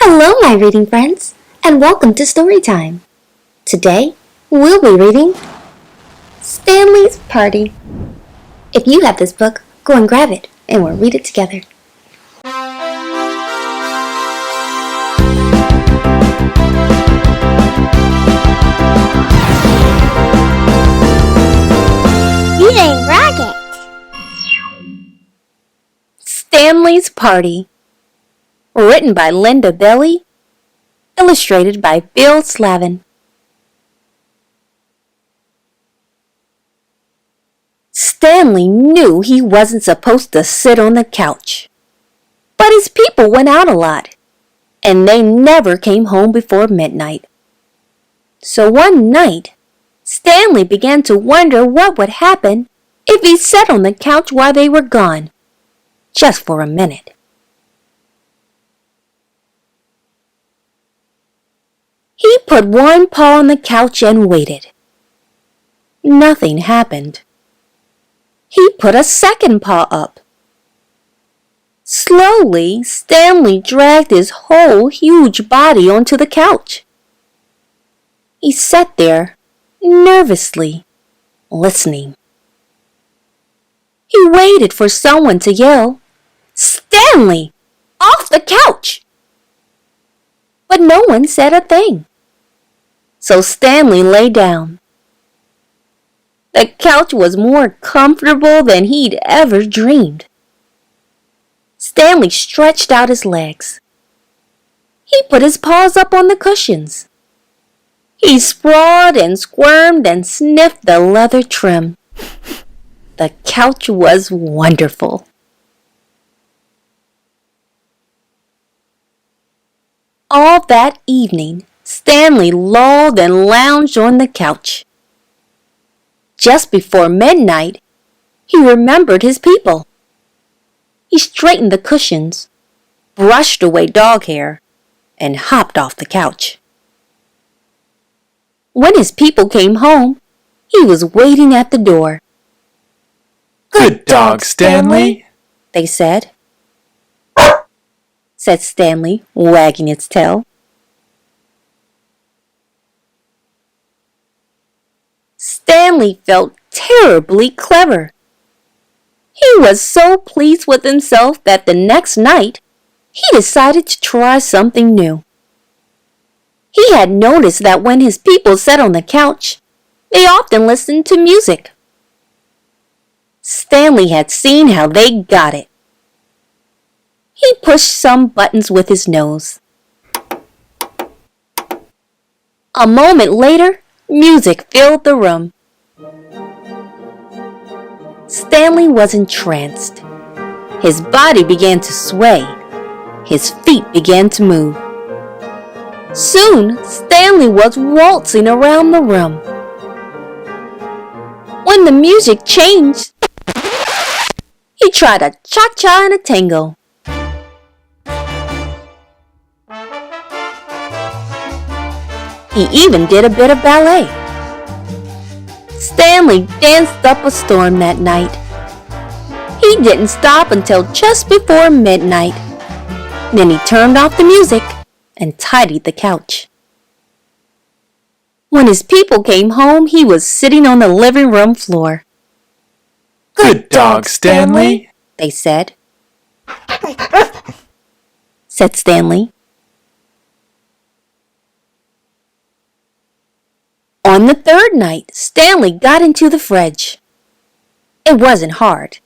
Hello, my reading friends, and welcome to Storytime. Today, we'll be reading Stanley's Party. If you have this book, go and grab it, and we'll read it together. Reading Rocket. Stanley's Party. Written by Linda Belly. Illustrated by Bill Slavin. Stanley knew he wasn't supposed to sit on the couch. But his people went out a lot, and they never came home before midnight. So one night, Stanley began to wonder what would happen if he sat on the couch while they were gone, just for a minute. He put one paw on the couch and waited. Nothing happened. He put a second paw up. Slowly, Stanley dragged his whole huge body onto the couch. He sat there, nervously, listening. He waited for someone to yell, "Stanley, off the couch!" But no one said a thing. So Stanley lay down. The couch was more comfortable than he'd ever dreamed. Stanley stretched out his legs. He put his paws up on the cushions. He sprawled and squirmed and sniffed the leather trim. The couch was wonderful. All that evening, Stanley lolled and lounged on the couch. Just before midnight, he remembered his people. He straightened the cushions, brushed away dog hair, and hopped off the couch. When his people came home, he was waiting at the door. "Good dog, Stanley," they said. Said Stanley, wagging its tail. Stanley felt terribly clever. He was so pleased with himself that the next night, he decided to try something new. He had noticed that when his people sat on the couch, they often listened to music. Stanley had seen how they got it. He pushed some buttons with his nose. A moment later, music filled the room. Stanley was entranced. His body began to sway. His feet began to move. Soon, Stanley was waltzing around the room. When the music changed, he tried a cha-cha and a tango. He even did a bit of ballet. Stanley danced up a storm that night. He didn't stop until just before midnight. Then he turned off the music and tidied the couch. When his people came home, he was sitting on the living room floor. "Good dog, Stanley," they said. Said Stanley. On the third night, Stanley got into the fridge. It wasn't hard.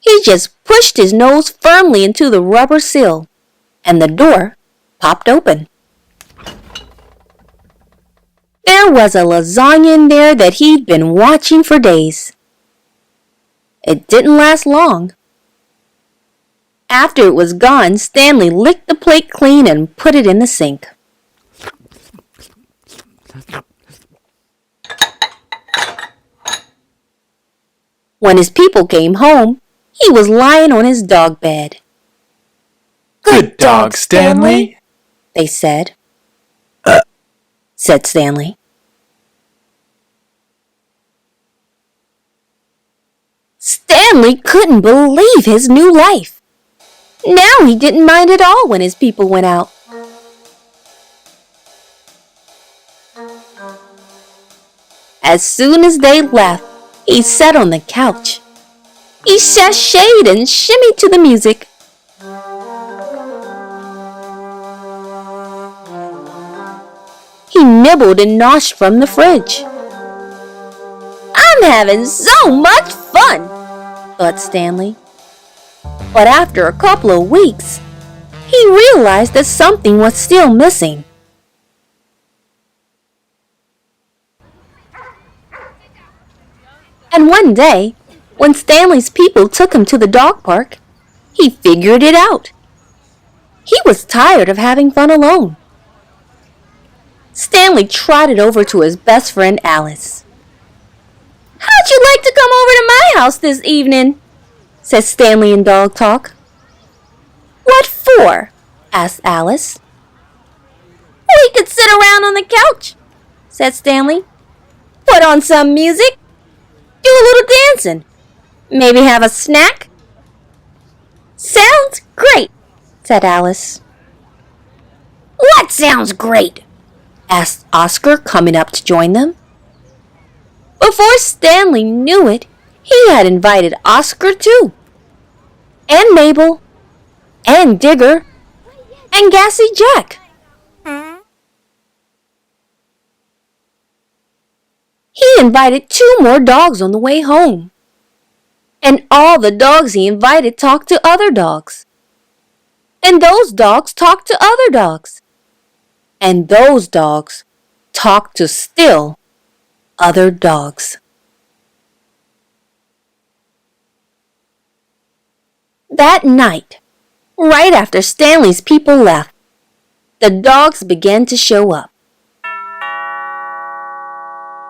He just pushed his nose firmly into the rubber seal, and the door popped open. There was a lasagna in there that he'd been watching for days. It didn't last long. After it was gone, Stanley licked the plate clean and put it in the sink. When his people came home, he was lying on his dog bed. "Good dog, Stanley," they said. Said Stanley. Stanley couldn't believe his new life. Now he didn't mind at all when his people went out. As soon as they left, he sat on the couch. He sashayed and shimmied to the music. He nibbled and noshed from the fridge. I'm having so much fun, thought Stanley. But after a couple of weeks, he realized that something was still missing. And one day, when Stanley's people took him to the dog park, he figured it out. He was tired of having fun alone. Stanley trotted over to his best friend Alice. How'd you like to come over to my house this evening? Said Stanley in dog talk. What for? Asked Alice. We could sit around on the couch, said Stanley. Put on some music. Do a little dancing. Maybe have a snack. Sounds great, said Alice. What sounds great? Asked Oscar, coming up to join them. Before Stanley knew it, he had invited Oscar too, and Mabel, and Digger, and Gassy Jack. He invited 2 more dogs on the way home. And all the dogs he invited talked to other dogs. And those dogs talked to other dogs. And those dogs talked to still other dogs. That night, right after Stanley's people left, the dogs began to show up.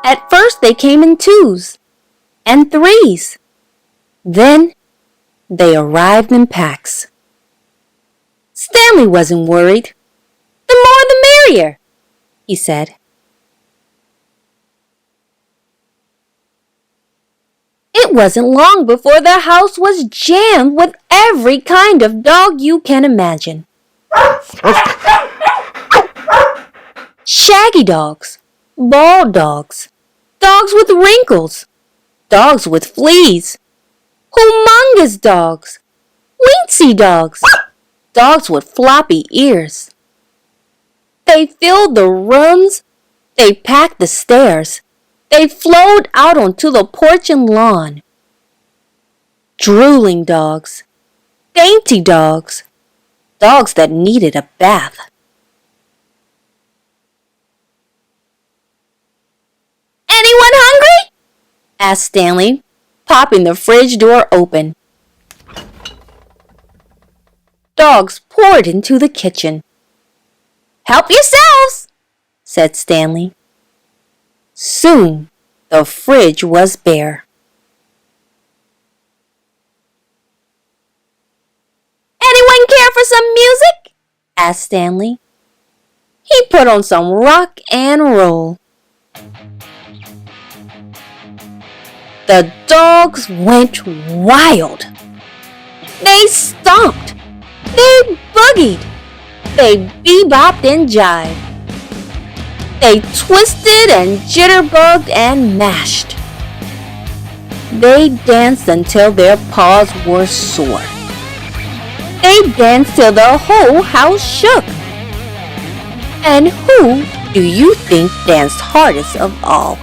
At first they came in 2s and 3s. Then they arrived in packs. Stanley wasn't worried. The more the merrier, he said. It wasn't long before the house was jammed with every kind of dog you can imagine. Shaggy dogs, bald dogs, dogs with wrinkles, dogs with fleas, humongous dogs, weensy dogs, dogs with floppy ears. They filled the rooms, they packed the stairs, they flowed out onto the porch and lawn. Drooling dogs, dainty dogs, dogs that needed a bath. Anyone hungry? Asked Stanley, popping the fridge door open. Dogs poured into the kitchen. Help yourselves, said Stanley. Soon the fridge was bare. Anyone care for some music? Asked Stanley. He put on some rock and roll. The dogs went wild. They stomped. They boogied. They bebopped and jived. They twisted and jitterbugged and mashed. They danced until their paws were sore. They danced till the whole house shook. And who do you think danced hardest of all?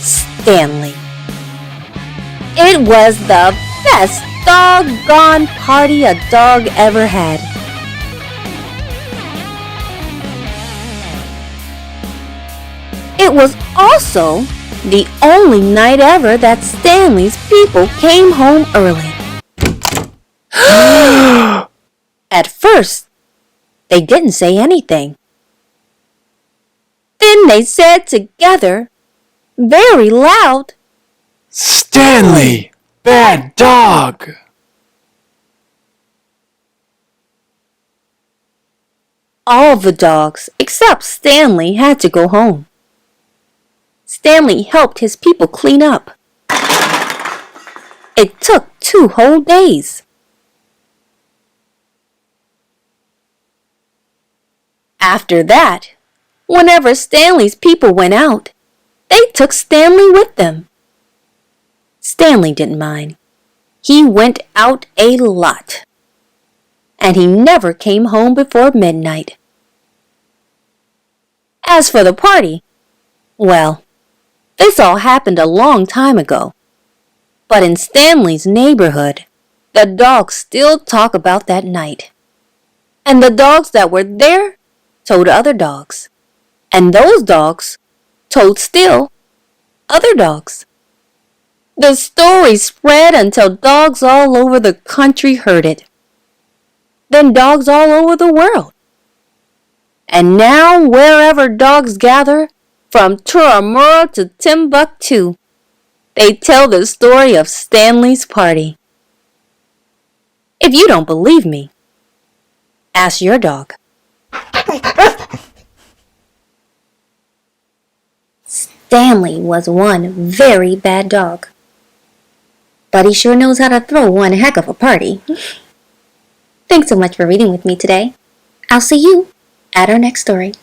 Stanley. It was the best doggone party a dog ever had. It was also the only night ever that Stanley's people came home early. At first, they didn't say anything. Then they said together, very loud, Stanley, bad dog. All the dogs except Stanley had to go home. Stanley helped his people clean up. It took 2 whole days. After that, whenever Stanley's people went out, they took Stanley with them. Stanley didn't mind. He went out a lot. And he never came home before midnight. As for the party, well, this all happened a long time ago. But in Stanley's neighborhood, the dogs still talk about that night. And the dogs that were there told other dogs. And those dogs told still other dogs. The story spread until dogs all over the country heard it. Then dogs all over the world. And now wherever dogs gather, from Turramurra to Timbuktu, they tell the story of Stanley's party. If you don't believe me, ask your dog. Stanley was one very bad dog. But he sure knows how to throw one heck of a party. Thanks so much for reading with me today. I'll see you at our next story.